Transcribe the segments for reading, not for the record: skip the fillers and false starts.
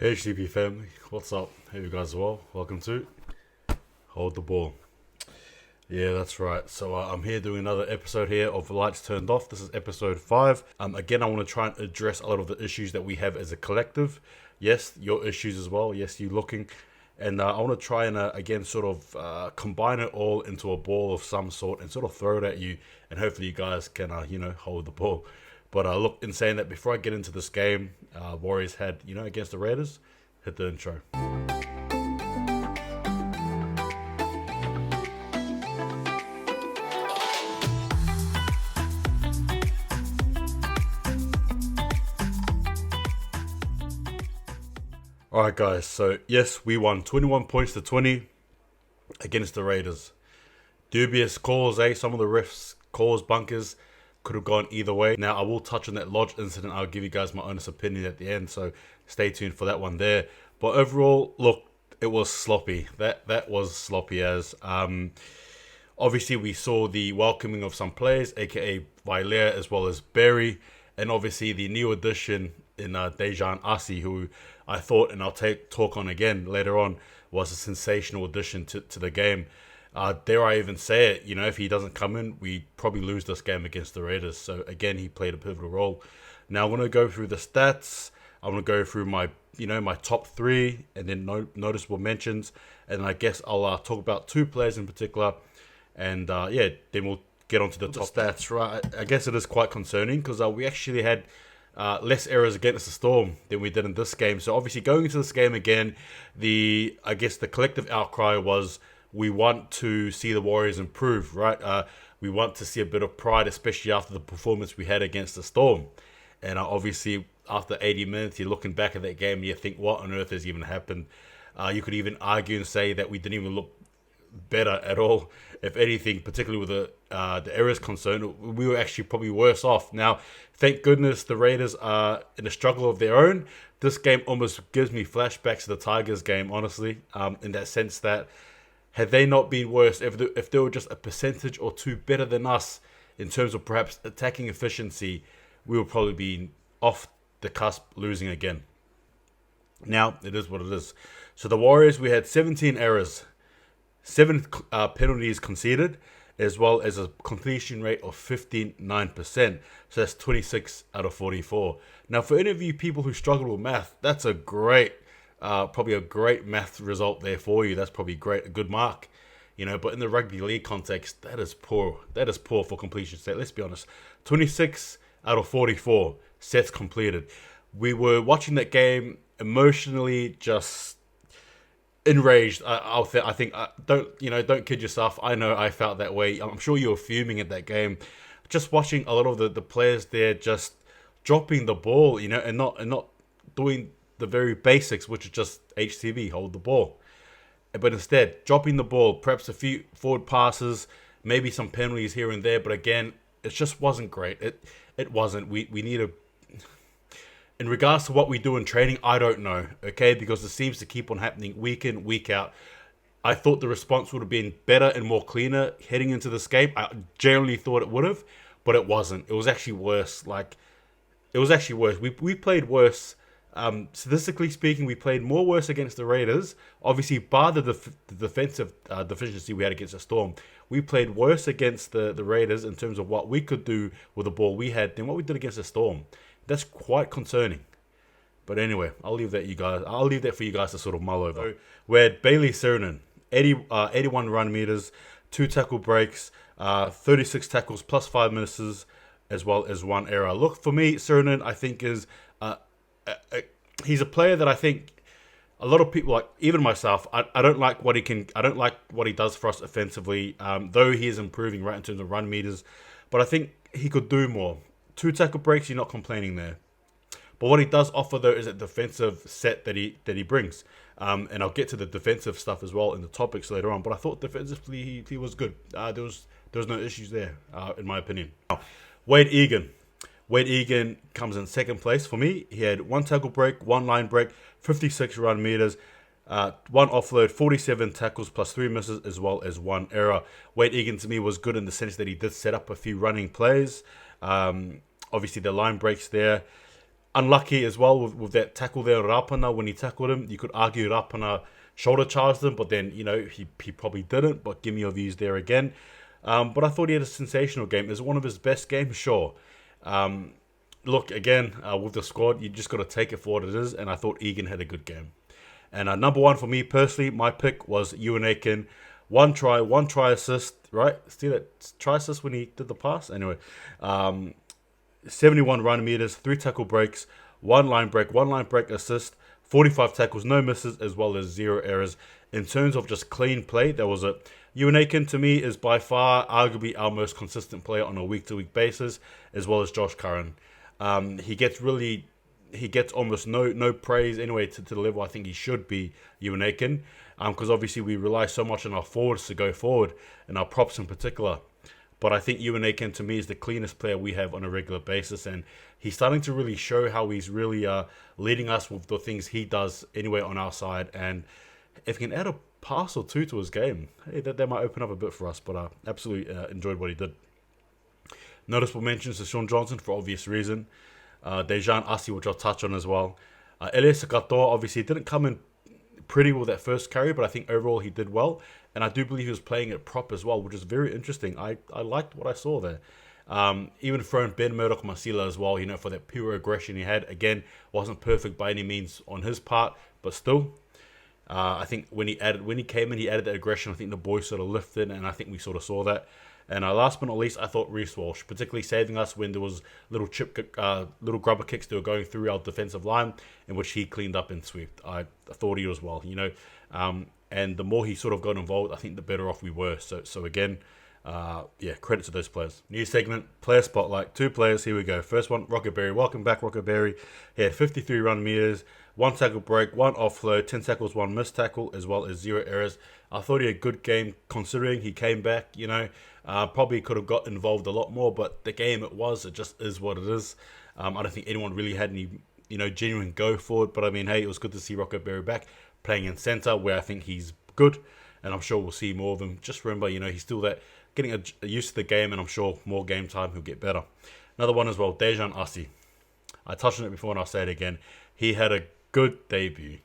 Hey HDP family, what's up? Hey you guys well? Welcome to Hold the Ball. Yeah, that's right. So I'm here doing another episode here of Lights Turned Off. This is episode 5. Again, I want to try and address a lot of the issues that we have as a collective. Yes, your issues as well. Yes, you looking. And I want to try and, again, sort of combine it all into a ball of some sort and sort of throw it at you. And hopefully you guys can, hold the ball. But look, in saying that, before I get into this game, Warriors had, against the Raiders, hit the intro. Alright guys, so yes, we won 21 points to 20 against the Raiders. Dubious calls, Some of the refs' calls, bunkers, could have gone either way. Now, I will touch on that Lodge incident. I'll give you guys my honest opinion at the end, so stay tuned for that one there. But overall, look, it was sloppy. That was sloppy as. Obviously, we saw the welcoming of some players, aka Villiers as well as Berry, and obviously the new addition in Dejan Asi, who I thought, and I'll talk on again later on, was a sensational addition to the game. Dare I even say it, if he doesn't come in, we probably lose this game against the Raiders. So again, he played a pivotal role. Now I'm going to go through the stats. I'm going to go through my top 3 and then noticeable mentions. And I guess I'll talk about 2 players in particular. And then we'll get onto the top stats. Right, I guess it is quite concerning because we actually had less errors against the Storm than we did in this game. So obviously going into this game again, the collective outcry was we want to see the Warriors improve, right? We want to see a bit of pride, especially after the performance we had against the Storm. And obviously after 80 minutes, you're looking back at that game and you think, what on earth has even happened? You could even argue and say that we didn't even look better at all. If anything, particularly with the errors concerned, we were actually probably worse off. Now, thank goodness the Raiders are in a struggle of their own. This game almost gives me flashbacks to the Tigers game, honestly, in that sense that had they not been worse, if they were just a percentage or 2 better than us in terms of perhaps attacking efficiency, we would probably be off the cusp losing again. Now, it is what it is. So the Warriors, we had 17 errors. 7 penalties conceded, as well as a completion rate of 59%. So that's 26 out of 44. Now, for any of you people who struggle with math, that's a great, probably a great math result there for you. That's probably great, a good mark. But in the rugby league context, that is poor. That is poor for completion set. Let's be honest. 26 out of 44 sets completed. We were watching that game emotionally just enraged. I think don't kid yourself. I know I felt that way. I'm sure you were fuming at that game, just watching a lot of the players there just dropping the ball, and not doing the very basics, which is just HTB, hold the ball. But instead, dropping the ball, perhaps a few forward passes, maybe some penalties here and there. But again, it just wasn't great. It wasn't. We need a. In regards to what we do in training, I don't know, okay? Because it seems to keep on happening week in, week out. I thought the response would have been better and more cleaner heading into this game. I generally thought it would have, but it wasn't. It was actually worse. It was actually worse. We played worse. Statistically speaking, we played more worse against the Raiders. Obviously, bar the defensive deficiency we had against the Storm. We played worse against the Raiders in terms of what we could do with the ball we had than what we did against the Storm. That's quite concerning. But anyway, I'll leave that for you guys to sort of mull over. So we had Bailey Sirenen, 81 run meters, 2 tackle breaks, 36 tackles plus 5 misses, as well as 1 error. Look, for me, Sirenen, I think is he's a player that I think a lot of people, like even myself, I don't like what he does for us offensively. Though he is improving right in terms of run meters, but I think he could do more. 2 tackle breaks, you're not complaining there. But what he does offer, though, is a defensive set that he brings. And I'll get to the defensive stuff as well in the topics later on. But I thought defensively he was good. There was no issues there, in my opinion. Now, Wade Egan comes in second place for me. He had 1 tackle break, 1 line break, 56 run meters, 1 offload, 47 tackles plus 3 misses, as well as 1 error. Wade Egan to me was good in the sense that he did set up a few running plays. Obviously, the line breaks there. Unlucky as well with that tackle there on Rapana when he tackled him. You could argue Rapana shoulder charged him, but then, he probably didn't. But give me your views there again. But I thought he had a sensational game. It was one of his best games, sure. Look, again, with the squad, you just got to take it for what it is. And I thought Egan had a good game. And number one for me personally, my pick was Ewan Aiken. One try assist, right? See that try assist when he did the pass? Anyway, 71 run meters, 3 tackle breaks, 1 line break assist, 45 tackles, no misses, as well as 0 errors. In terms of just clean play, there was a... Ewan Aiken, to me, is by far arguably our most consistent player on a week-to-week basis, as well as Josh Curran. He gets almost no praise anyway to the level I think he should be, Ewan Aiken, because obviously we rely so much on our forwards to go forward, and our props in particular. But I think Ewan Aiken, to me, is the cleanest player we have on a regular basis. And he's starting to really show how he's really leading us with the things he does anyway on our side. And if he can add a pass or two to his game, hey, that might open up a bit for us. But I absolutely enjoyed what he did. Noticeable mentions to Sean Johnson for obvious reason. Dejan Asi, which I'll touch on as well. Elias Katoa obviously didn't come in pretty with that first carry, but I think overall he did well. And I do believe he was playing it prop as well, which is very interesting. I liked what I saw there. Even throwing Ben Murdoch Masila as well, for that pure aggression he had. Again, wasn't perfect by any means on his part, but still. I think when he came in, he added that aggression. I think the boys sort of lifted, and I think we sort of saw that. And last but not least, I thought Reece Walsh, particularly saving us when there was little grubber kicks that were going through our defensive line, in which he cleaned up and swept. I thought he was well, and the more he sort of got involved, I think the better off we were. So again, credit to those players. New segment, player spotlight. 2 players, here we go. First one, Rocket Berry. Welcome back, Rocket Berry. He had 53 run meters, 1 tackle break, 1 offload, 10 tackles, 1 missed tackle, as well as 0 errors. I thought he had a good game considering he came back, probably could have got involved a lot more, but the game it just is what it is. I don't think anyone really had any, genuine go for it, but I mean, hey, it was good to see Rocket Berry back playing in centre, where I think he's good, and I'm sure we'll see more of him. Just remember, he's still getting used to the game, and I'm sure more game time, he'll get better. Another one as well, Dejan Asi. I touched on it before, and I'll say it again. He had a good debut.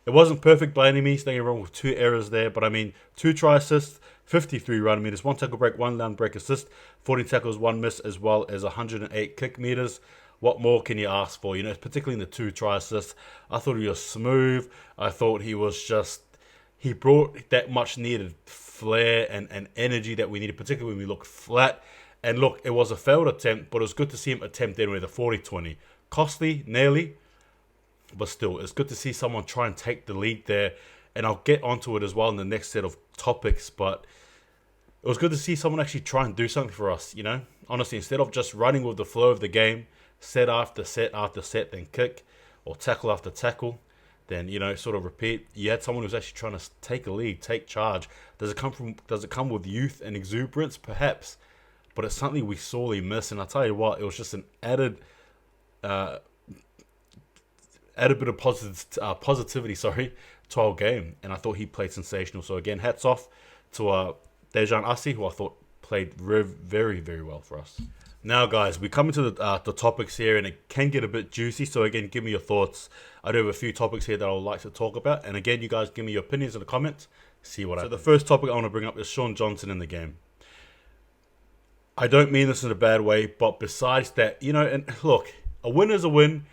It wasn't perfect by any means, don't get me wrong, with 2 errors there, but I mean, 2 try assists, 53 run meters, 1 tackle break, 1 line break assist, 14 tackles, 1 miss, as well as 108 kick meters. What more can you ask for? Particularly in the 2 try assists. I thought he was smooth. I thought he brought that much needed flair and energy that we needed, particularly when we looked flat. And look, it was a failed attempt, but it was good to see him attempt anyway, the 40-20. Costly, nearly, but still, it's good to see someone try and take the lead there. And I'll get onto it as well in the next set of topics, but it was good to see someone actually try and do something for us, Honestly, instead of just running with the flow of the game, set after set after set, then kick, or tackle after tackle, then, sort of repeat. You had someone who's actually trying to take a lead, take charge. Does it come with youth and exuberance? Perhaps. But it's something we sorely miss. And I tell you what, it was just an added bit of positivity, to our game. And I thought he played sensational. So again, hats off to Dejan Asi, who I thought played very, very well for us. Now, guys, we come into the topics here, and it can get a bit juicy. So, again, give me your thoughts. I do have a few topics here that I would like to talk about. And, again, you guys give me your opinions in the comments. See what happens. So, the first topic I want to bring up is Sean Johnson in the game. I don't mean this in a bad way, but besides that, and look, a win is a win.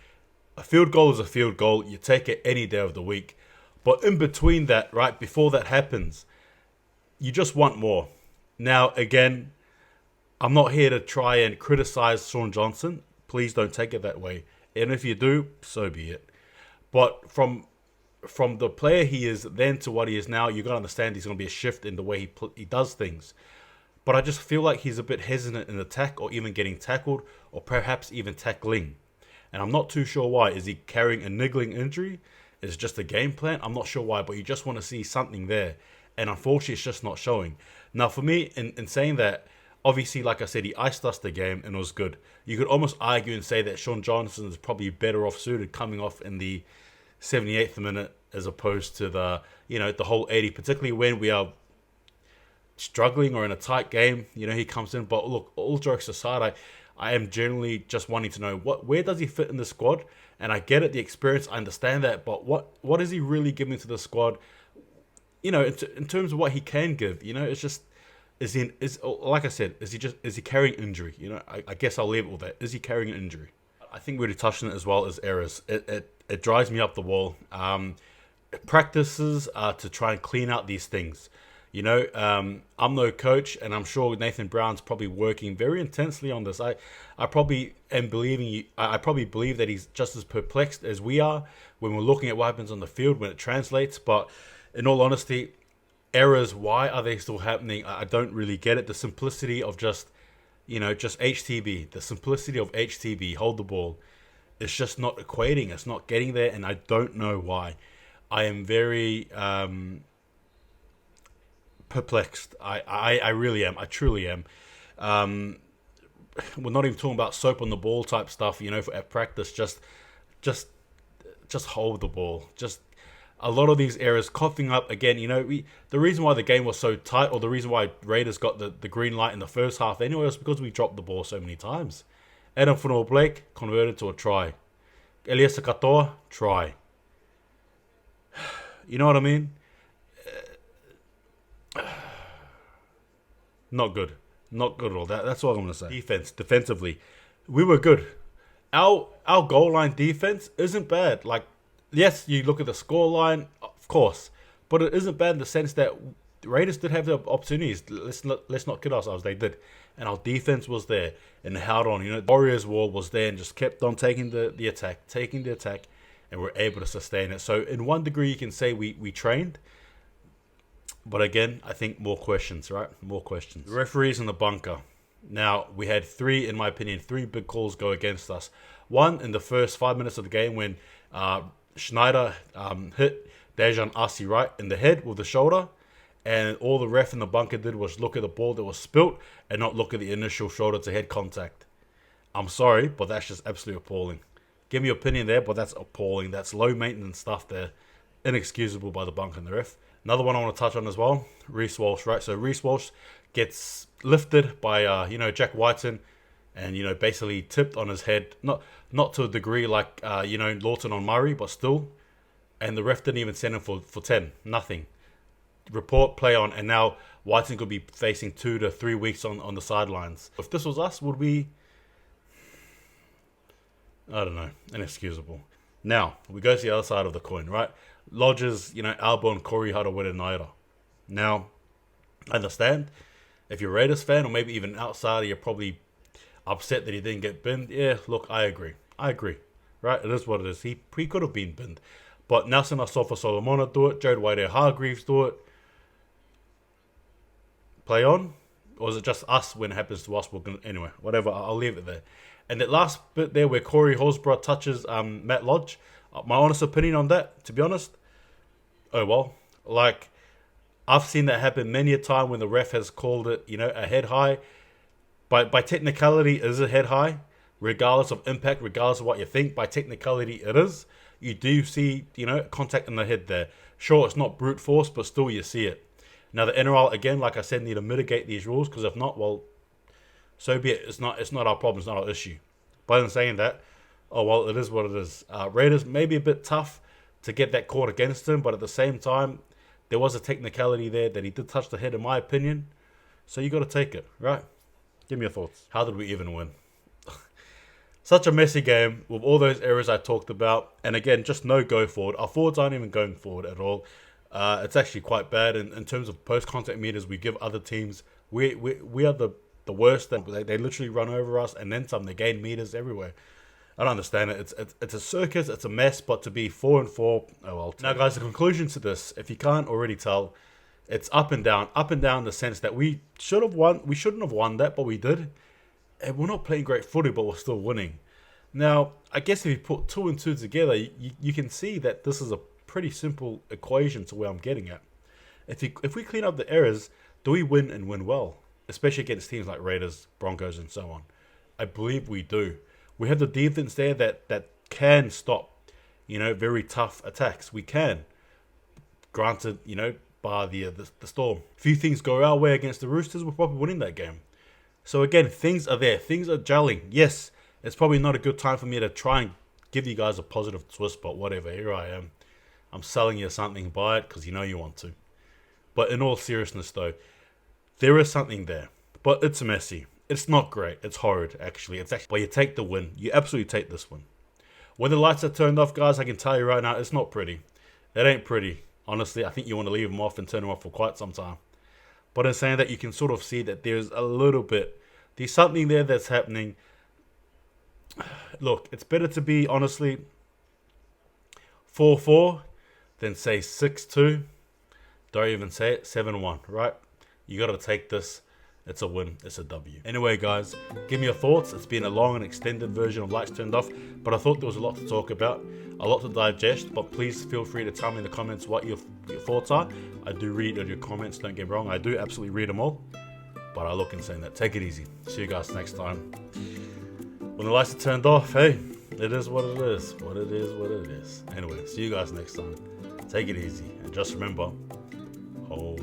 A field goal is a field goal. You take it any day of the week. But in between that, right, before that happens, you just want more. Now, again, I'm not here to try and criticize Sean Johnson. Please don't take it that way. And if you do, so be it. But from the player he is then to what he is now, you got to understand there's going to be a shift in the way he does things. But I just feel like he's a bit hesitant in attack, or even getting tackled, or perhaps even tackling. And I'm not too sure why. Is he carrying a niggling injury? Is it just a game plan? I'm not sure why, but you just want to see something there. And unfortunately, it's just not showing. Now, for me, in saying that, obviously, like I said, he iced us the game and it was good. You could almost argue and say that Sean Johnson is probably better off suited coming off in the 78th minute as opposed to the whole 80, particularly when we are struggling or in a tight game. He comes in. But look, all jokes aside, I am generally just wanting to know where does he fit in the squad. And I get it, the experience, I understand that, but what is he really giving to the squad? In terms of what he can give, it's just like I said, is he carrying injury? I guess I'll leave it with that. Is he carrying an injury? I think we already touched on it as well as errors. It drives me up the wall. Practices to try and clean out these things. I'm no coach, and I'm sure Nathan Brown's probably working very intensely on this. I probably am believing you. I probably believe that he's just as perplexed as we are when we're looking at what happens on the field when it translates. But in all honesty, errors, why are they still happening? I don't really get it. The simplicity of just HTB, the simplicity of HTB, hold the ball, it's just not equating. It's not getting there, and I don't know why. I am very perplexed. I really am. I truly am. We're not even talking about soap on the ball type stuff, at practice. Just hold the ball. Just a lot of these errors coughing up again. The reason why the game was so tight, or the reason why Raiders got the green light in the first half anyway, was because we dropped the ball so many times. Adam Blake converted to a try. Elias Katoa, try. You know what I mean? Not good. Not good at all. That's all I'm going to say. Defensively, we were good. Our goal line defense isn't bad. Like, yes, you look at the score line, of course, but it isn't bad in the sense that the Raiders did have the opportunities. Let's not kid ourselves. They did, and our defense was there and held on. Warriors' wall was there and just kept on taking the attack, and we're able to sustain it. So, in one degree, you can say we trained. But again, I think more questions, right? More questions. The referees in the bunker. Now, we had in my opinion, three big calls go against us. One, in the first 5 minutes of the game when Schneider hit Dejan Asi right in the head with the shoulder. And all the ref in the bunker did was look at the ball that was spilt and not look at the initial shoulder-to-head contact. I'm sorry, but that's just absolutely appalling. Give me your opinion there, but that's appalling. That's low-maintenance stuff there. Inexcusable by the bunker and the ref. Another one I want to touch on as well, Reece Walsh, right? So Reece Walsh gets lifted by, Jack Whiten and, basically tipped on his head. Not to a degree like, Lawton on Murray, but still. And the ref didn't even send him for 10. Nothing. Report, play on. And now Whiten could be facing 2 to 3 weeks on the sidelines. If this was us, would we... I don't know. Inexcusable. Now, we go to the other side of the coin, right? Lodges, Alba and Corey had to win a nighter. Now, I understand. If you're a Raiders fan, or maybe even outsider, you're probably upset that he didn't get binned. Yeah, look, I agree. Right? It is what it is. He could have been binned. But Nelson Asafa Solomona do it. Jared White-Hargreaves do it. Play on? Or is it just us when it happens to us? Anyway, whatever. I'll leave it there. And that last bit there where Corey Horsburgh touches Matt Lodge, my honest opinion on that, to be honest, oh well. Like, I've seen that happen many a time when the ref has called it, a head high. By technicality, it is a head high, regardless of impact, regardless of what you think. By technicality, it is. You do see, contact in the head there. Sure, it's not brute force, but still you see it. Now, the NRL, again, like I said, need to mitigate these rules, because if not, well, so be it. It's not our problem. It's not our issue. But in saying that, oh, well, it is what it is. Raiders may be a bit tough to get that caught against him, but at the same time, there was a technicality there that he did touch the head, in my opinion. So you got to take it, right? Give me your thoughts. How did we even win? Such a messy game with all those errors I talked about. And again, just no go forward. Our forwards aren't even going forward at all. It's actually quite bad in terms of post-contact meters we give other teams. We are the worst. They literally run over us and then some. They gain meters everywhere. I don't understand it. It's a circus. It's a mess. But to be 4-4, oh well. Now, guys, the conclusion to this, if you can't already tell, it's up and down. Up and down in the sense that we should have won. We shouldn't have won that, but we did. And we're not playing great footy, but we're still winning. Now, I guess if you put 2 and 2 together, you can see that this is a pretty simple equation to where I'm getting at. If we clean up the errors, do we win and win well? Especially against teams like Raiders, Broncos, and so on. I believe we do. We have the defense there that can stop, very tough attacks. We can. Granted, bar the Storm. A few things go our way against the Roosters, we're probably winning that game. So again, things are there. Things are gelling. Yes, it's probably not a good time for me to try and give you guys a positive twist, but whatever. Here I am. I'm selling you something. Buy it because you know you want to. But in all seriousness, though, there is something there. But it's messy. It's not great. It's horrid, actually. But you take the win. You absolutely take this one. When the lights are turned off, guys, I can tell you right now, it's not pretty. It ain't pretty. Honestly, I think you want to leave them off and turn them off for quite some time. But in saying that, you can sort of see that there's a little bit. There's something there that's happening. Look, it's better to be, honestly, 4-4 than, say, 6-2. Don't even say it, 7-1, right? You got to take this. It's a win. It's a W. Anyway, guys, give me your thoughts. It's been a long and extended version of Lights Turned Off, but I thought there was a lot to talk about, a lot to digest, but please feel free to tell me in the comments what your thoughts are. I do read your comments, don't get me wrong. I do absolutely read them all, but I look and saying that. Take it easy. See you guys next time. When the lights are turned off, hey, it is what it is. What it is, what it is. Anyway, see you guys next time. Take it easy. And just remember, hold